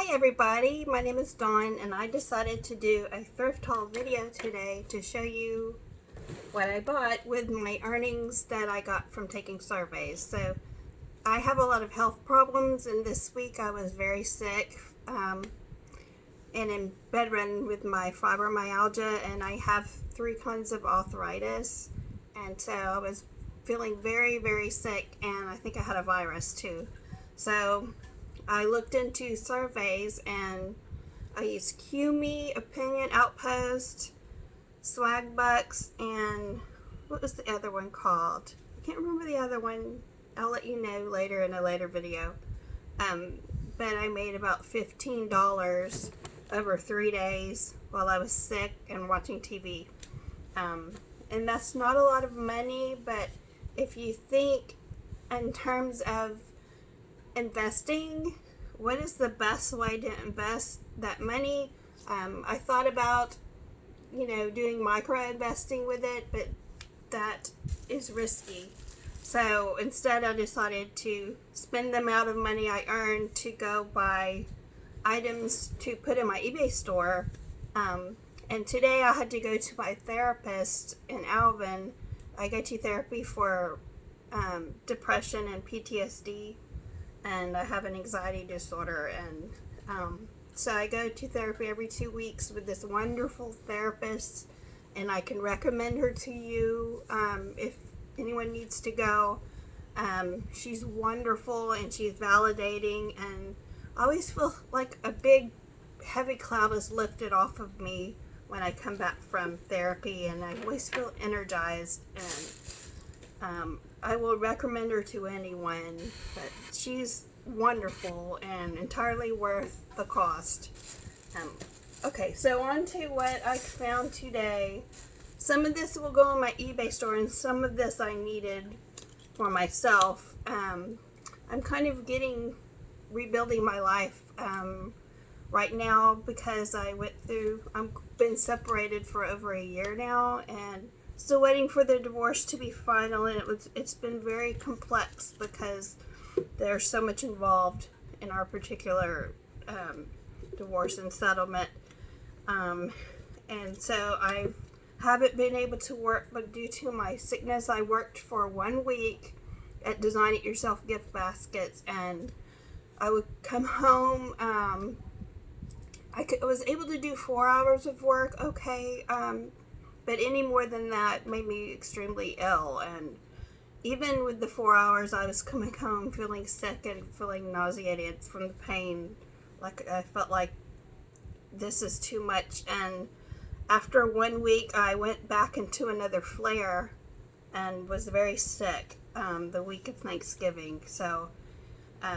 Hi everybody, my name is Dawn and I decided to do a thrift haul video today to show you what I bought with my earnings that I got from taking surveys. So I have a lot of health problems and this week I was very sick and in bedridden with my fibromyalgia, and I have 3 kinds of arthritis, and so I was feeling very sick, and I think I had a virus too. So I looked into surveys and I used QMe, Opinion Outpost, Swagbucks, and what was the other one called? I can't remember the other one. I'll let you know later in a later video. But I made about $15 over 3 days while I was sick and watching TV. And that's not a lot of money, but if you think in terms of investing, what is the best way to invest that money? I thought about, doing micro investing with it, but that is risky. So instead I decided to spend the amount of money I earned to go buy items to put in my eBay store. And today I had to go to my therapist in Alvin. I go to therapy for depression and PTSD, and I have an anxiety disorder, and so I go to therapy every 2 weeks with this wonderful therapist, and I can recommend her to you if anyone needs to go. She's wonderful and she's validating, and I always feel like a big heavy cloud is lifted off of me when I come back from therapy, and I always feel energized, and I will recommend her to anyone, but she's wonderful and entirely worth the cost. Okay, so on to what I found today. Some of this will go on my eBay store, and some of this I needed for myself. I'm kind of rebuilding my life right now because I've been separated for over a year now, and still waiting for the divorce to be final, and it's been very complex because there's so much involved in our particular divorce and settlement, and so I haven't been able to work, but due to my sickness I worked for 1 week at Design It Yourself gift baskets, and I would come home. I was able to do 4 hours of work, okay, but any more than that made me extremely ill, and even with the 4 hours I was coming home feeling sick and feeling nauseated from the pain. Like I felt like this is too much, and after 1 week I went back into another flare and was very sick the week of Thanksgiving. So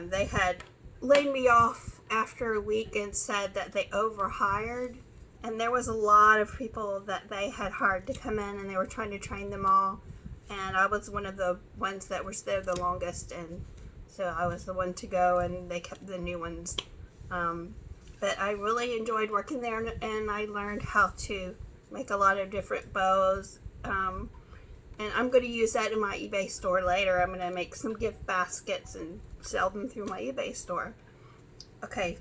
they had laid me off after a week and said that they overhired, and there was a lot of people that they had hired to come in, and they were trying to train them all, and I was one of the ones that was there the longest, and so I was the one to go, and they kept the new ones. But I really enjoyed working there, and I learned how to make a lot of different bows, and I'm going to use that in my eBay store later. I'm going to make some gift baskets and sell them through my eBay store. Okay,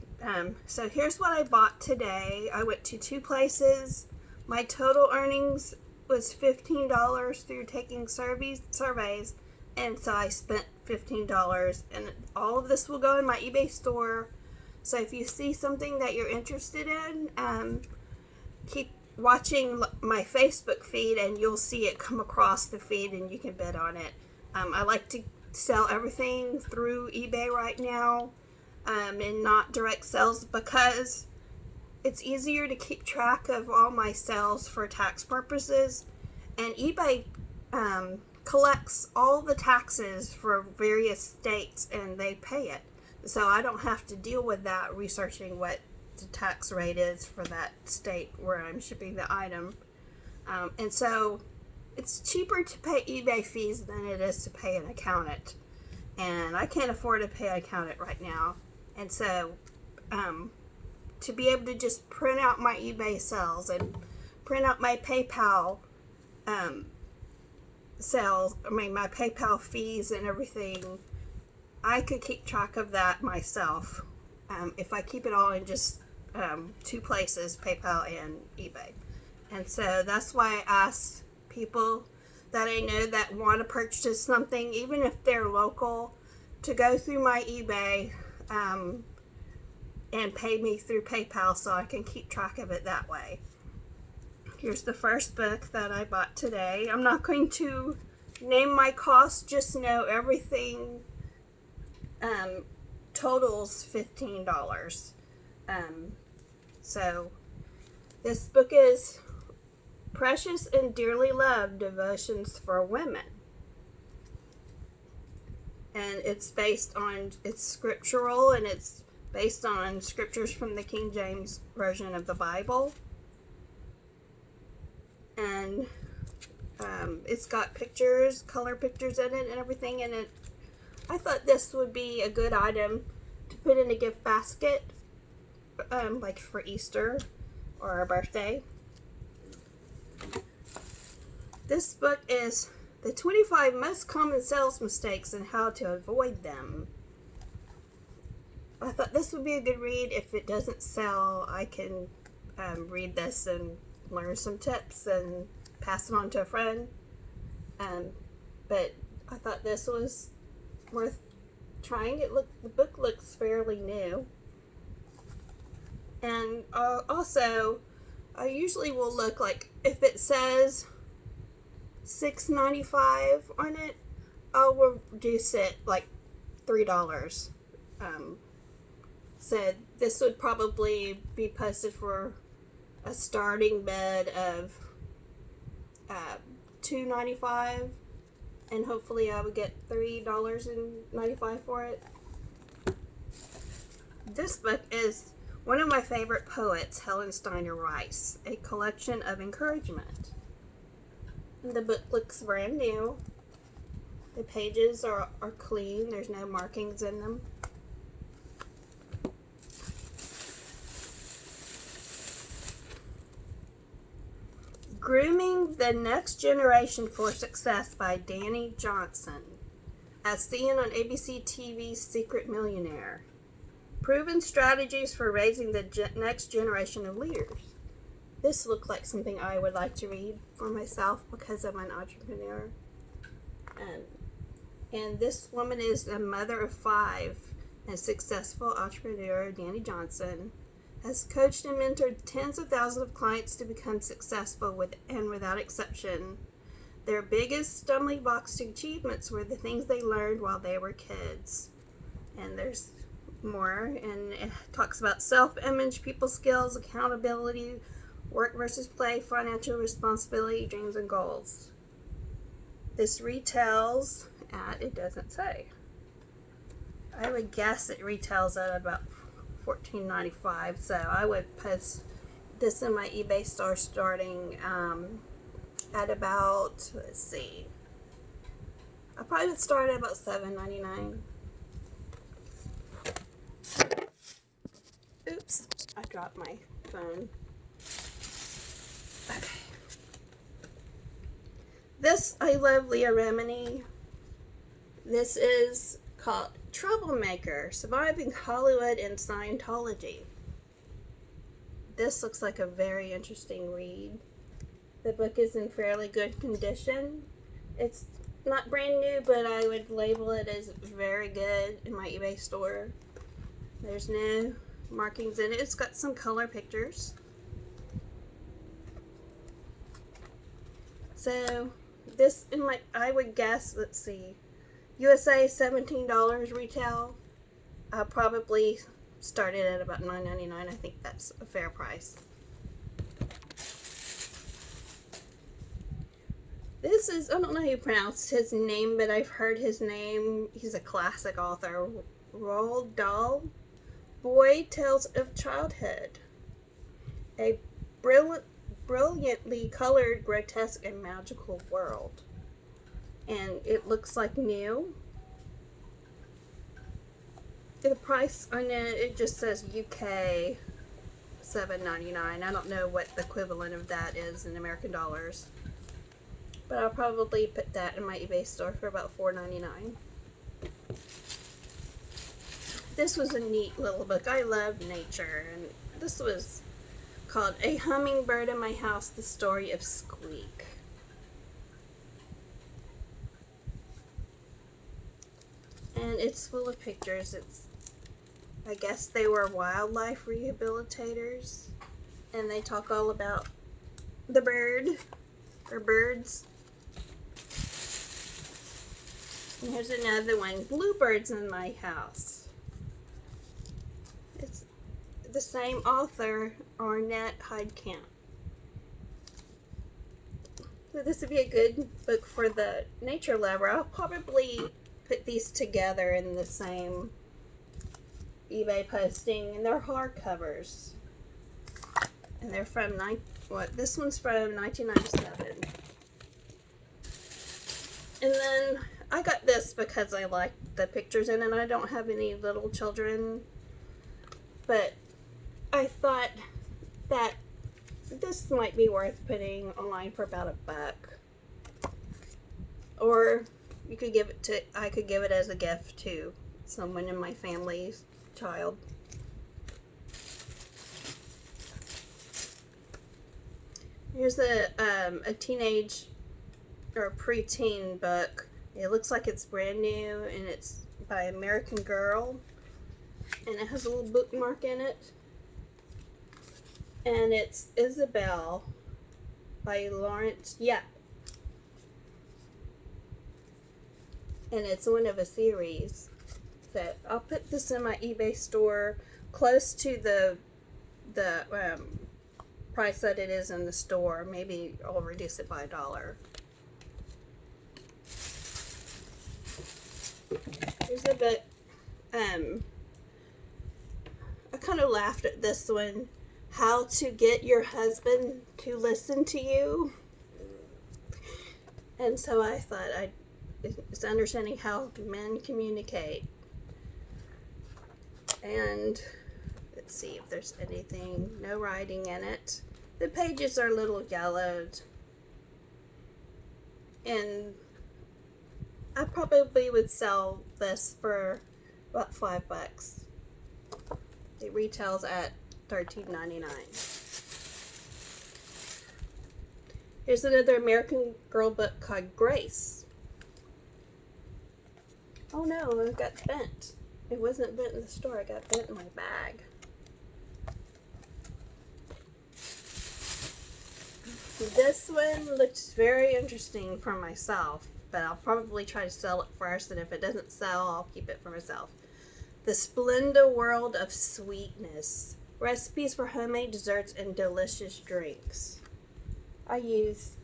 so here's what I bought today. I went to 2 places. My total earnings was $15 through taking surveys, and so I spent $15, and all of this will go in my eBay store. So if you see something that you're interested in, keep watching my Facebook feed and you'll see it come across the feed and you can bid on it. I like to sell everything through eBay right now, and not direct sales, because it's easier to keep track of all my sales for tax purposes, and eBay collects all the taxes for various states and they pay it. So I don't have to deal with that, researching what the tax rate is for that state where I'm shipping the item. And so it's cheaper to pay eBay fees than it is to pay an accountant. And I can't afford to pay an accountant right now. And so to be able to just print out my eBay sales and print out my PayPal my PayPal fees and everything, I could keep track of that myself if I keep it all in just two places, PayPal and eBay. And so that's why I ask people that I know that want to purchase something, even if they're local, to go through my eBay and pay me through PayPal so I can keep track of it that way. Here's the first book that I bought today. I'm not going to name my cost, just know everything totals $15. So this book is Precious and Dearly Loved Devotions for Women. And it's scriptural, and it's based on scriptures from the King James Version of the Bible. And it's got pictures, color pictures in it and everything in it. I thought this would be a good item to put in a gift basket, like for Easter or a birthday. This book is the 25 most common sales mistakes and how to avoid them. I thought this would be a good read. If it doesn't sell, I can read this and learn some tips and pass it on to a friend. But I thought this was worth trying. The book looks fairly new. And also, I usually will look, like, if it says $6.95 on it, I'll reduce it like $3. So this would probably be posted for a starting bid of $2.95, and hopefully I would get $3.95 for it. This book is one of my favorite poets, Helen Steiner Rice, A Collection of Encouragement. And the book looks brand new. The pages are clean. There's no markings in them. Grooming the Next Generation for Success by Danny Johnson, as seen on ABC TV's Secret Millionaire. Proven strategies for raising the next generation of leaders. This looked like something I would like to read for myself because I'm an entrepreneur. And this woman is a mother of 5 and successful entrepreneur. Danny Johnson has coached and mentored tens of thousands of clients to become successful without exception. Their biggest stumbling blocks to achievements were the things they learned while they were kids. And there's more, and it talks about self-image, people skills, accountability, work versus play, financial responsibility, dreams and goals. This retails at, it doesn't say. I would guess it retails at about $14.95, so I would post this in my eBay store starting at about, let's see, I probably would start at about $7.99. Oops, I dropped my phone. Okay. This, I love Leah Remini. This is called Troublemaker, Surviving Hollywood and Scientology. This looks like a very interesting read. The book is in fairly good condition. It's not brand new, but I would label it as very good in my eBay store. There's no markings in it. It's got some color pictures. So this, I would guess, let's see, USA $17 retail. I'll probably start it at about $9.99. I think that's a fair price. This is, I don't know how you pronounce his name, but I've heard his name. He's a classic author. Roald Dahl, Boy Tales of Childhood. A brilliantly colored, grotesque, and magical world. And it looks like new. The price on it just says UK $7.99. I don't know what the equivalent of that is in American dollars. But I'll probably put that in my eBay store for about $4.99. This was a neat little book. I love nature, and this was called A Hummingbird in My House, The Story of Squeak. And it's full of pictures. I guess they were wildlife rehabilitators, and they talk all about the bird, or birds. And here's another one, Bluebirds in My House. It's the same author, Ornette Heidkamp. So this would be a good book for the nature lover. I'll probably put these together in the same eBay posting, and they're hardcovers. And they're from this one's from 1997. And then I got this because I like the pictures in it. I don't have any little children, but I thought that this might be worth putting online for about $1. Or you could I could give it as a gift to someone in my family's child. Here's a teenage or preteen book. It looks like it's brand new, and it's by American Girl, and it has a little bookmark in it. And it's Isabel by Lawrence Yap. And it's one of a series. So I'll put this in my eBay store close to the price that it is in the store. Maybe I'll reduce it by $1. Here's a book. I kind of laughed at this one. How to Get Your Husband to Listen to You. And so I thought it's understanding how men communicate. And let's see if there's anything, no writing in it. The pages are a little yellowed. And I probably would sell this for about $5. It retails at $13.99. Here's another American Girl book called Grace. Oh no, it got bent. It wasn't bent in the store, it got bent in my bag. This one looks very interesting for myself, but I'll probably try to sell it first, and if it doesn't sell, I'll keep it for myself. The Splenda World of Sweetness. Recipes for homemade desserts and delicious drinks. I use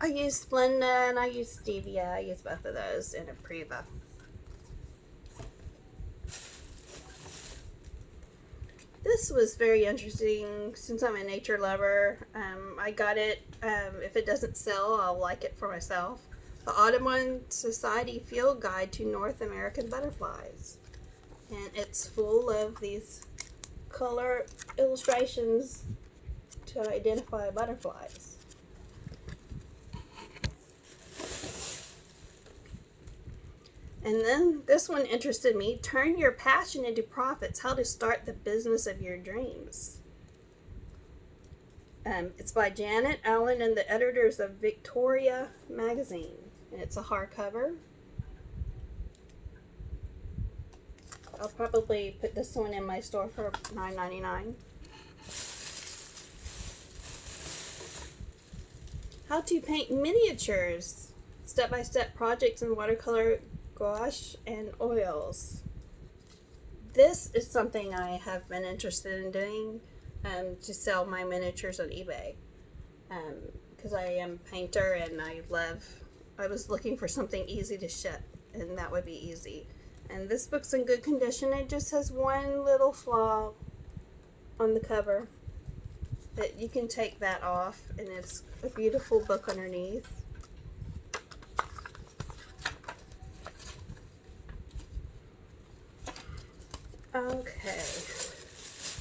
Splenda and I use Stevia. I use both of those in Apriva. This was very interesting since I'm a nature lover. I got it. If it doesn't sell, I'll like it for myself. The Audubon Society Field Guide to North American Butterflies. And it's full of these color illustrations to identify butterflies. And then this one interested me. Turn Your Passion into Profits. How to Start the Business of Your Dreams. It's by Janet Allen and the editors of Victoria magazine. And it's a hardcover. I'll probably put this one in my store for $9.99. How to Paint Miniatures. Step-by-step projects in watercolor, gouache, and oils. This is something I have been interested in doing, to sell my miniatures on eBay. Because I am a painter and I was looking for something easy to ship, and that would be easy. And this book's in good condition. It just has one little flaw on the cover, but you can take that off, and it's a beautiful book underneath. Okay,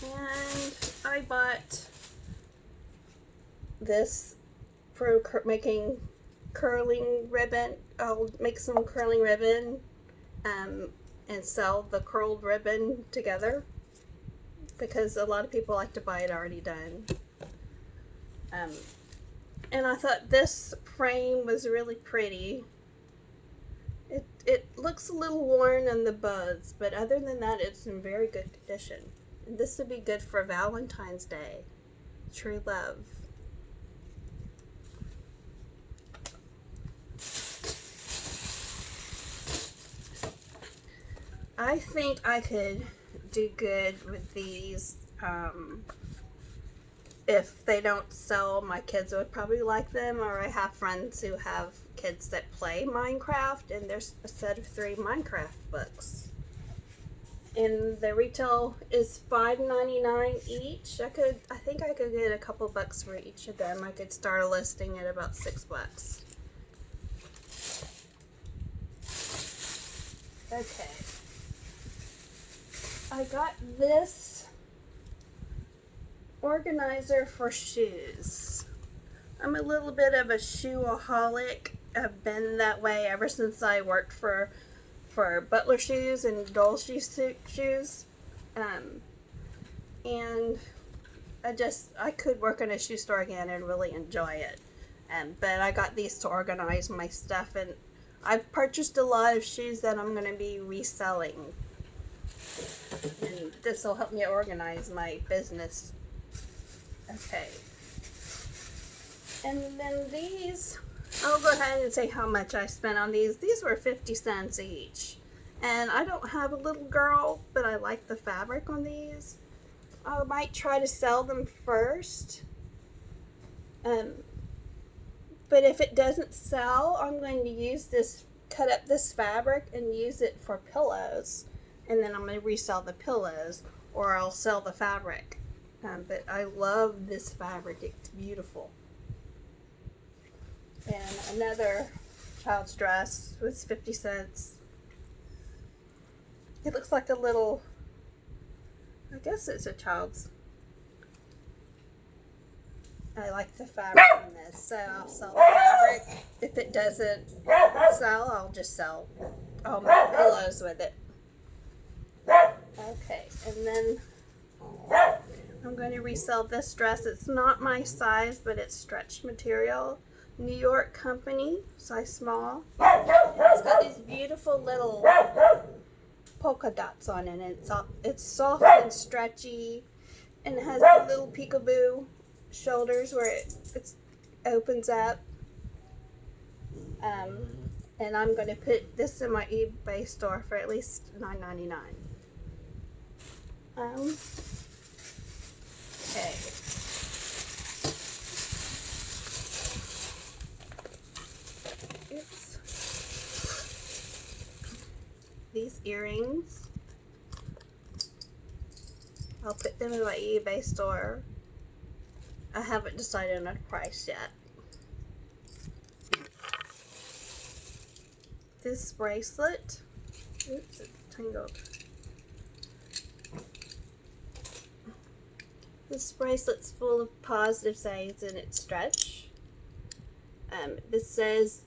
and I bought this for making curling ribbon. I'll make some curling ribbon. and sell the curled ribbon together, because a lot of people like to buy it already done. And I thought this frame was really pretty. It looks a little worn in the buds, but other than that, it's in very good condition. And this would be good for Valentine's Day. True love. I think I could do good with these. If they don't sell, my kids would probably like them, or I have friends who have kids that play Minecraft, and there's a set of 3 Minecraft books. And the retail is $5.99 each. I think I could get a couple bucks for each of them. I could start a listing at about $6. Okay. I got this organizer for shoes. I'm a little bit of a shoeaholic. I've been that way ever since I worked for Butler Shoes and Dole Shoes. And I could work in a shoe store again and really enjoy it. But I got these to organize my stuff, and I've purchased a lot of shoes that I'm going to be reselling. And this will help me organize my business. Okay. And then these, I'll go ahead and say how much I spent on these. These were 50 cents each. And I don't have a little girl, but I like the fabric on these. I might try to sell them first. But if it doesn't sell, I'm going to use this, cut up this fabric and use it for pillows. And then I'm going to resell the pillows, or I'll sell the fabric. But I love this fabric. It's beautiful. And another child's dress was 50 cents. It looks like a little, I guess it's a child's. I like the fabric on this, so I'll sell the fabric. If it doesn't sell, I'll make pillows with it. Okay, and then I'm going to resell this dress. It's not my size, but it's stretch material. New York company, size small. It's got these beautiful little polka dots on it, and it's soft and stretchy, and it has the little peekaboo shoulders where it opens up. And I'm going to put this in my eBay store for at least $9.99. Okay. These earrings, I'll put them in my eBay store. I haven't decided on a price yet. This bracelet, oops, it's tangled. This bracelet's full of positive sayings and it's stretch. This says,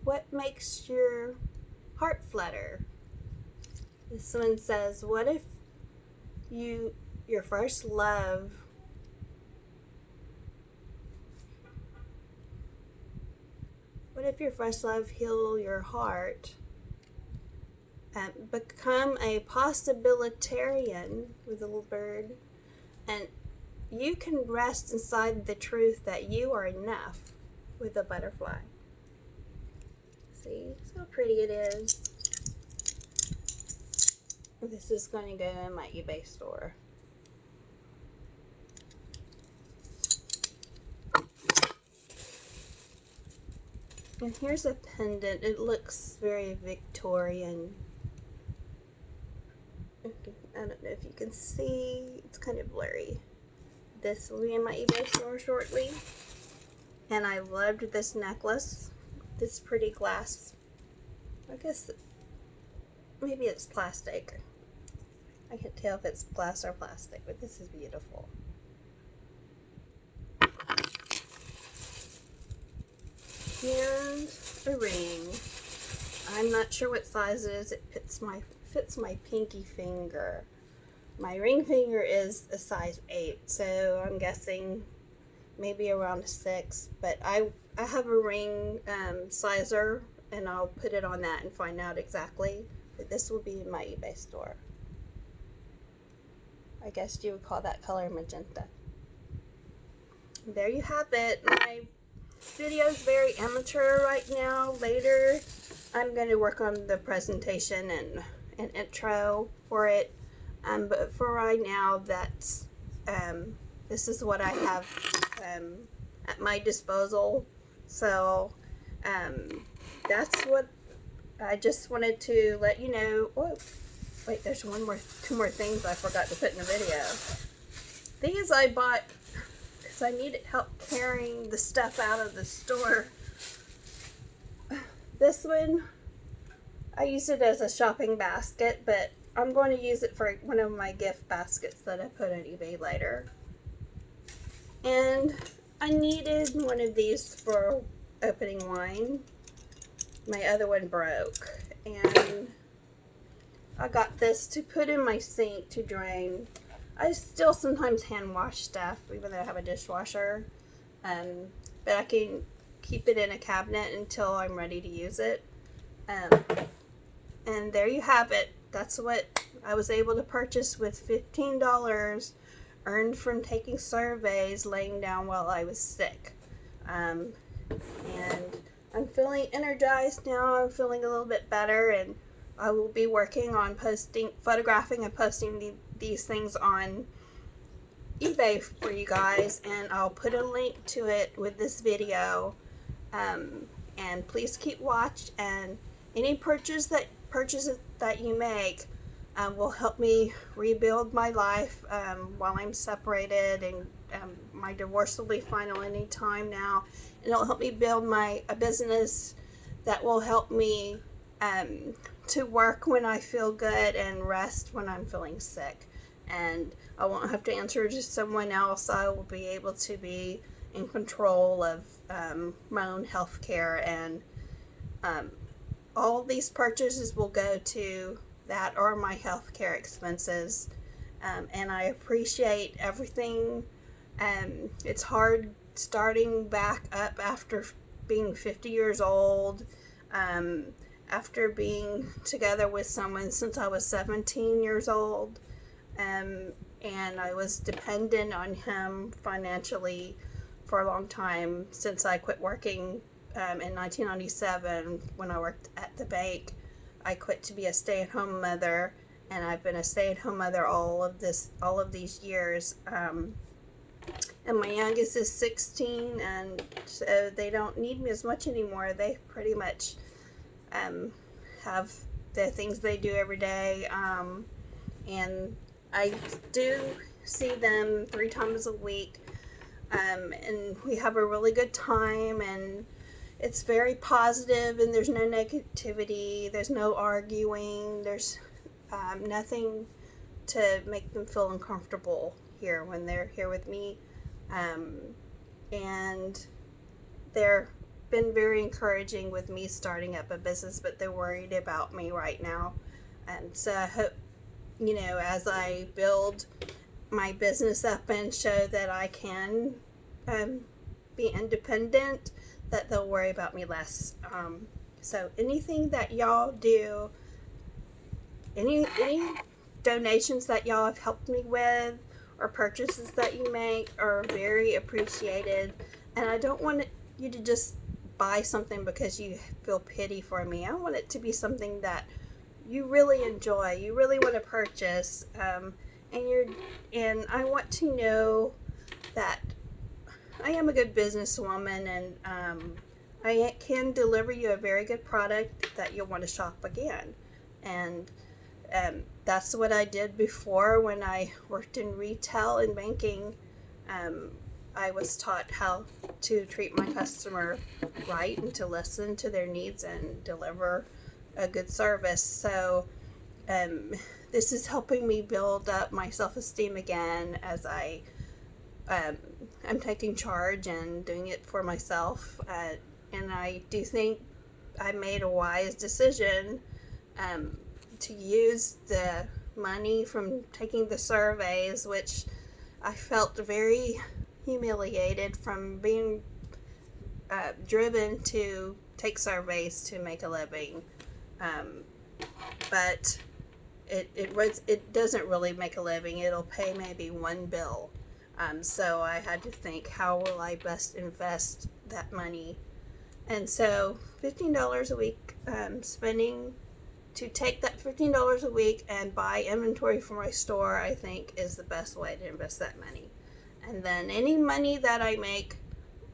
what makes your heart flutter? This one says, what if your first love heal your heart? Become a possibilitarian with a little bird, and you can rest inside the truth that you are enough with a butterfly. See how pretty it is? This is going to go in my eBay store. And here's a pendant. It looks very Victorian. I don't know if you can see. It's kind of blurry. This will be in my eBay store shortly. And I loved this necklace. This pretty glass. I guess maybe it's plastic. I can't tell if it's glass or plastic, but this is beautiful. And a ring. I'm not sure what size it is. It fits my pinky finger. My ring finger is a size 8, so I'm guessing maybe around a 6. But I have a ring sizer, and I'll put it on that and find out exactly. But this will be in my eBay store. I guess you would call that color magenta. There you have it. My video is very amateur right now. Later, I'm going to work on the presentation and an intro for it. But for right now, that's this is what I have at my disposal. So that's what I just wanted to let you know. Oh, wait, there's two more things I forgot to put in the video. These I bought because I needed help carrying the stuff out of the store. This one, I used it as a shopping basket, but I'm going to use it for one of my gift baskets that I put on eBay later. And I needed one of these for opening wine. My other one broke, and I got this to put in my sink to drain. I still sometimes hand wash stuff, even though I have a dishwasher. But I can keep it in a cabinet until I'm ready to use it. And there you have it. That's what I was able to purchase with $15 earned from taking surveys laying down while I was sick. And I'm feeling energized now. I'm feeling a little bit better, and I will be working on photographing and posting these things on eBay for you guys, and I'll put a link to it with this video. And please keep watch, and any purchases that you make will help me rebuild my life while I'm separated, and my divorce will be final any time now, and it'll help me build a business that will help me to work when I feel good and rest when I'm feeling sick. And I won't have to answer to someone else. I will be able to be in control of my own health care, and all these purchases will go to that or my health care expenses. And I appreciate everything. It's hard starting back up after being 50 years old, after being together with someone since I was 17 years old. And I was dependent on him financially for a long time since I quit working in 1997 when I worked at the bank. I quit to be a stay-at-home mother, and I've been a stay-at-home mother all of these years. And my youngest is 16, and so they don't need me as much anymore. They pretty much have the things they do every day, and I do see them 3 times a week, and we have a really good time, and it's very positive, and there's no negativity, there's no arguing, there's nothing to make them feel uncomfortable here when they're here with me. And they're been very encouraging with me starting up a business, but they're worried about me right now. And so I hope, as I build my business up and show that I can be independent, that they'll worry about me less. So anything that y'all do, any donations that y'all have helped me with, or purchases that you make, are very appreciated. And I don't want you to just buy something because you feel pity for me. I want it to be something that you really enjoy, you really want to purchase, and I want to know that I am a good businesswoman, and I can deliver you a very good product that you'll want to shop again. And that's what I did before when I worked in retail and banking. I was taught how to treat my customer right and to listen to their needs and deliver a good service. So this is helping me build up my self-esteem again as I'm taking charge and doing it for myself. And I do think I made a wise decision to use the money from taking the surveys, which I felt very humiliated from being driven to take surveys to make a living. Um, but it doesn't really make a living. It'll pay maybe one bill. So I had to think, how will I best invest that money? And so $15 a week, spending to take that $15 a week and buy inventory for my store, I think is the best way to invest that money. And then any money that I make,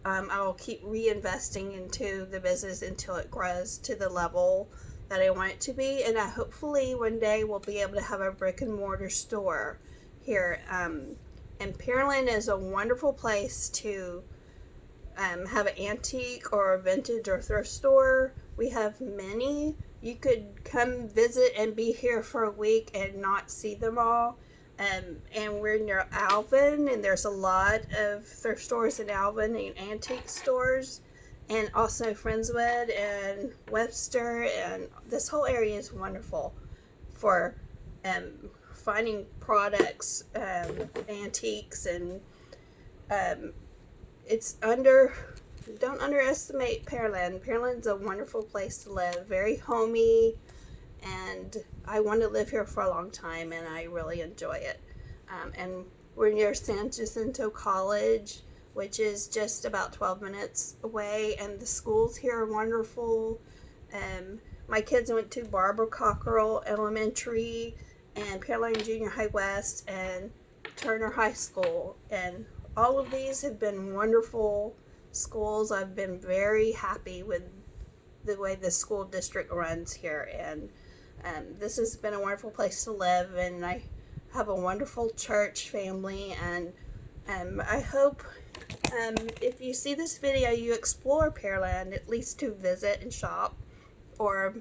I'll keep reinvesting into the business until it grows to the level that I want it to be. And I hopefully one day we'll be able to have a brick and mortar store here. And Pearland is a wonderful place to have an antique or a vintage or thrift store. We have many. You could come visit and be here for a week and not see them all. And we're near Alvin, and there's a lot of thrift stores in Alvin and antique stores, and also Friendswood and Webster, and this whole area is wonderful for finding products, antiques, and don't underestimate Pearland. Pearland's a wonderful place to live, very homey, and I want to live here for a long time, and I really enjoy it. And we're near San Jacinto College, which is just about 12 minutes away, and the schools here are wonderful. My kids went to Barbara Cockrell Elementary and Pearland Junior High West and Turner High School, and all of these have been wonderful schools. I've been very happy with the way the school district runs here, and this has been a wonderful place to live, and I have a wonderful church family, and I hope if you see this video you explore Pearland, at least to visit and shop or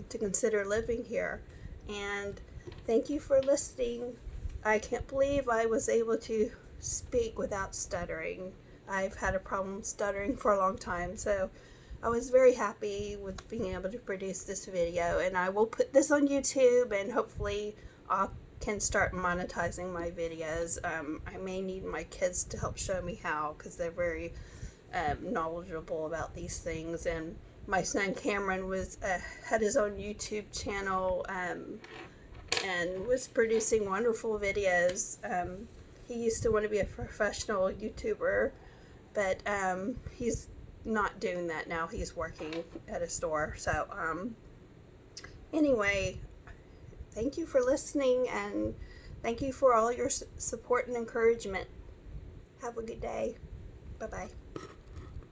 to consider living here. And thank you for listening. I can't believe I was able to speak without stuttering. I've had a problem stuttering for a long time, so I was very happy with being able to produce this video, and I will put this on YouTube, and hopefully I can start monetizing my videos. I may need my kids to help show me how, because they're very knowledgeable about these things. And my son Cameron had his own YouTube channel and was producing wonderful videos. He used to want to be a professional YouTuber, but he's not doing that now. He's working at a store. So anyway, thank you for listening, and thank you for all your support and encouragement. Have a good day. Bye-bye.